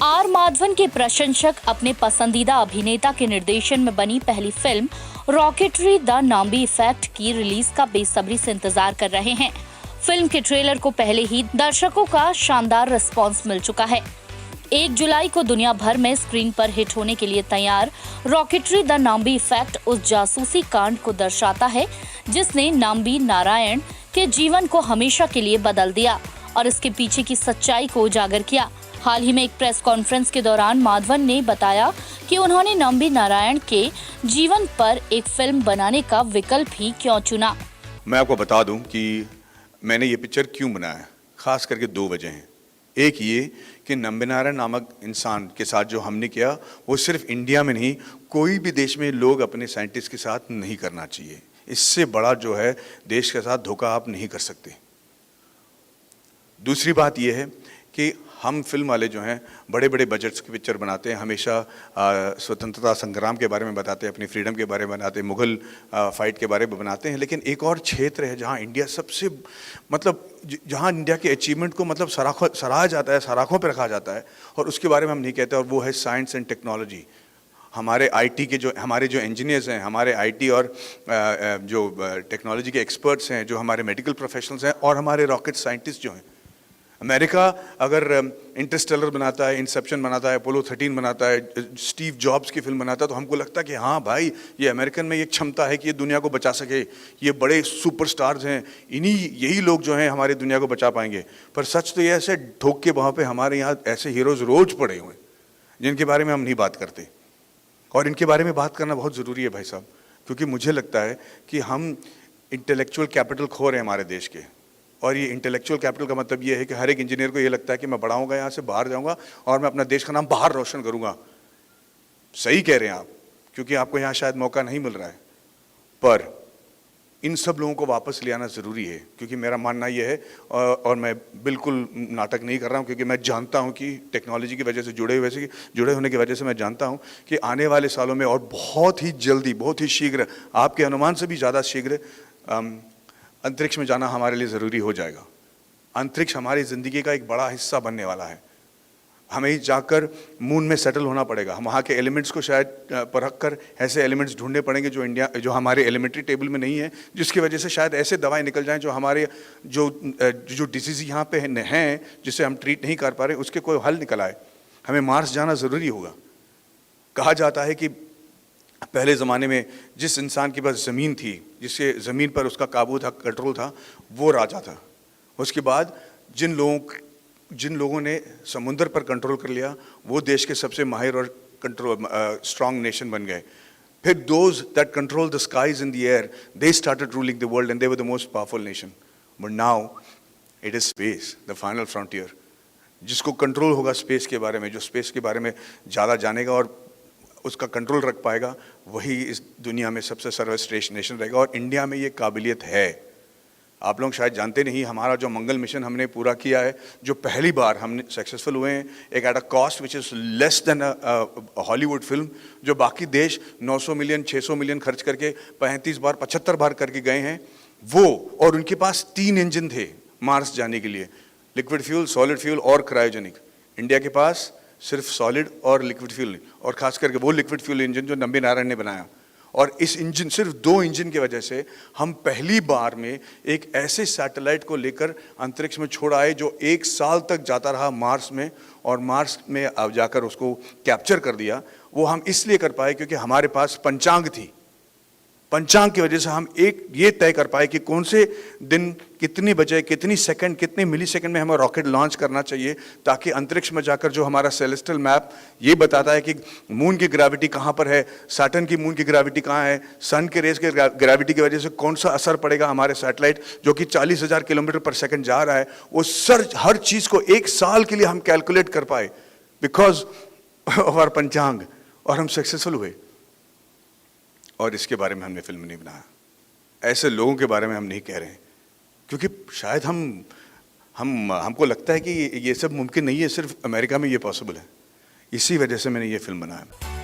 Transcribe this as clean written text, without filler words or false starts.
Are Madhavan के प्रशंसक अपने पसंदीदा अभिनेता के निर्देशन में बनी पहली film rocketry the Nambi effect की रिलीज का बेसब्री से इंतजार कर रहे हैं। फिल्म के ट्रेलर को पहले ही दर्शकों का शानदार रिस्पांस मिल चुका है। 1 जुलाई को दुनिया भर में स्क्रीन पर हिट होने के लिए तैयार रॉकेटरी द नाम्बी इफेक्ट उस जासूसी कांड को दर्शाता है जिसने नाम्बी नारायण के जीवन को हमेशा के लिए बदल दिया और इसके पीछे की सच्चाई को उजागर किया। हाल ही में एक प्रेस कॉन्फ्रेंस के दौरान माधवन ने बताया कि उन्होंने नाम्बी नारायण के जीवन पर एक फिल्म बनाने का विकल्प ही क्यों चुना। मैं आपको बता दूं कि मैंने ये पिक्चर क्यों बनाया, खास करके 2 वजह हैं। एक ये कि नाम्बी नारायण नामक इंसान के साथ जो हमने किया वो सिर्फ इंडिया में नहीं, कोई भी देश में लोग अपने साइंटिस्ट के साथ नहीं करना चाहिए। इससे बड़ा जो है देश के साथ धोखा आप नहीं कर सकते। दूसरी बात यह है कि हम फिल्म वाले जो हैं बड़े बड़े बजट्स की पिक्चर बनाते हैं, हमेशा स्वतंत्रता संग्राम के बारे में बताते हैं, अपनी फ्रीडम के बारे में बनाते हैं, मुगल फाइट के बारे में बनाते हैं। लेकिन एक और क्षेत्र है जहां इंडिया सबसे जहां इंडिया के अचीवमेंट को सराहा जाता है, सराखों पर रखा जाता है और उसके बारे में हम नहीं कहते, और वो है साइंस एंड टेक्नोलॉजी। हमारे आईटी के हमारे जो इंजीनियर्स हैं, हमारे आईटी और जो टेक्नोलॉजी के एक्सपर्ट्स हैं, जो हमारे मेडिकल प्रोफेशनल्स हैं और हमारे रॉकेट साइंटिस्ट जो हैं। अमेरिका अगर इंटरस्टेलर बनाता है, इंसेप्शन बनाता है, अपोलो 13 बनाता है, स्टीव जॉब्स की फिल्म बनाता है, तो हमको लगता है कि हाँ भाई, ये अमेरिकन में ये क्षमता है कि ये दुनिया को बचा सके, ये बड़े सुपरस्टार्स हैं, यही लोग जो हैं हमारी दुनिया को बचा पाएंगे। पर सच तो ये ऐसे ठोक के वहाँ पे हमारे यहाँ ऐसे हीरोज़ रोज पड़े हुए हैं जिनके बारे में हम नहीं बात करते, और इनके बारे में बात करना बहुत ज़रूरी है भाई साहब, क्योंकि मुझे लगता है कि हम इंटेलेक्चुअल कैपिटल खो रहे हैं हमारे देश के। और ये इंटेलेक्चुअल कैपिटल का मतलब ये है कि हर एक इंजीनियर को ये लगता है कि मैं बड़ा होऊंगा, यहाँ से बाहर जाऊंगा और मैं अपना देश का नाम बाहर रोशन करूंगा। सही कह रहे हैं आप, क्योंकि आपको यहाँ शायद मौका नहीं मिल रहा है, पर इन सब लोगों को वापस ले आना ज़रूरी है। क्योंकि मेरा मानना ये है, और मैं बिल्कुल नाटक नहीं कर रहा हूँ, क्योंकि मैं जानता हूँ कि टेक्नोलॉजी की वजह से जुड़े होने की वजह से मैं जानता हूँ कि आने वाले सालों में और बहुत ही जल्दी, बहुत ही शीघ्र, आपके अनुमान से भी ज़्यादा शीघ्र अंतरिक्ष में जाना हमारे लिए ज़रूरी हो जाएगा। अंतरिक्ष हमारी ज़िंदगी का एक बड़ा हिस्सा बनने वाला है। हमें जाकर मून में सेटल होना पड़ेगा। हम वहाँ के एलिमेंट्स को शायद परख कर ऐसे एलिमेंट्स ढूंढने पड़ेंगे जो हमारे एलिमेंट्री टेबल में नहीं है, जिसकी वजह से शायद ऐसे दवाएं निकल जाएं जो हमारे जो डिसीज़ यहाँ पे हैं, जिसे हम ट्रीट नहीं कर पा रहे, उसके कोई हल निकल आए। हमें मार्स जाना ज़रूरी होगा। कहा जाता है कि पहले ज़माने में जिस इंसान के पास ज़मीन थी, जिससे ज़मीन पर उसका काबू था, कंट्रोल था, वो राजा था। उसके बाद जिन लोगों ने समुद्र पर कंट्रोल कर लिया, वो देश के सबसे माहिर और स्ट्रॉन्ग नेशन बन गए। फिर those that control the skies in the air, they started ruling the world and they were the most powerful nation. But now it is space, the final frontier. जिसको कंट्रोल होगा space के बारे में, जो space के बारे में ज़्यादा जानेगा और उसका कंट्रोल रख पाएगा, वही इस दुनिया में सबसे सर्वश्रेष्ठ नेशन रहेगा। और इंडिया में ये काबिलियत है। आप लोग शायद जानते नहीं, हमारा जो मंगल मिशन हमने पूरा किया है, जो पहली बार हमने सक्सेसफुल हुए हैं, एक at a cost which is less than Hollywood film, जो बाकी देश 900 मिलियन 600 मिलियन खर्च करके 35 बार 75 बार करके गए हैं, वो। और उनके पास 3 इंजन थे मार्स जाने के लिए, लिक्विड फ्यूल, सॉलिड फ्यूल और क्रायोजेनिक। इंडिया के पास सिर्फ सॉलिड और लिक्विड फ्यूल, और खास करके वो लिक्विड फ्यूल इंजन जो नाम्बी नारायण ने बनाया। और इस इंजन, सिर्फ 2 इंजन की वजह से हम पहली बार में एक ऐसे सैटेलाइट को लेकर अंतरिक्ष में छोड़ आए जो 1 साल तक जाता रहा मार्स में, और मार्स में अब जाकर उसको कैप्चर कर दिया। वो हम इसलिए कर पाए क्योंकि हमारे पास पंचांग थी। पंचांग की वजह से हम ये तय कर पाए कि कौन से दिन, कितनी बजे, कितनी सेकंड, कितने मिली सेकंड में हमें रॉकेट लॉन्च करना चाहिए, ताकि अंतरिक्ष में जाकर जो हमारा सेलेस्टियल मैप ये बताता है कि मून की ग्रेविटी कहाँ पर है, सैटर्न की मून की ग्रेविटी कहाँ है, सन के रेस के ग्रेविटी की वजह से कौन सा असर पड़ेगा हमारे सैटेलाइट जो कि 40,000 किलोमीटर पर सेकेंड जा रहा है, वो हर चीज़ को 1 साल के लिए हम कैलकुलेट कर पाए बिकॉज ऑफ आवर पंचांग, और हम सक्सेसफुल हुए। और इसके बारे में हमने फिल्म नहीं बनाया, ऐसे लोगों के बारे में हम नहीं कह रहे हैं, क्योंकि शायद हमको लगता है कि ये सब मुमकिन नहीं है, सिर्फ अमेरिका में ये पॉसिबल है। इसी वजह से मैंने ये फिल्म बनाया।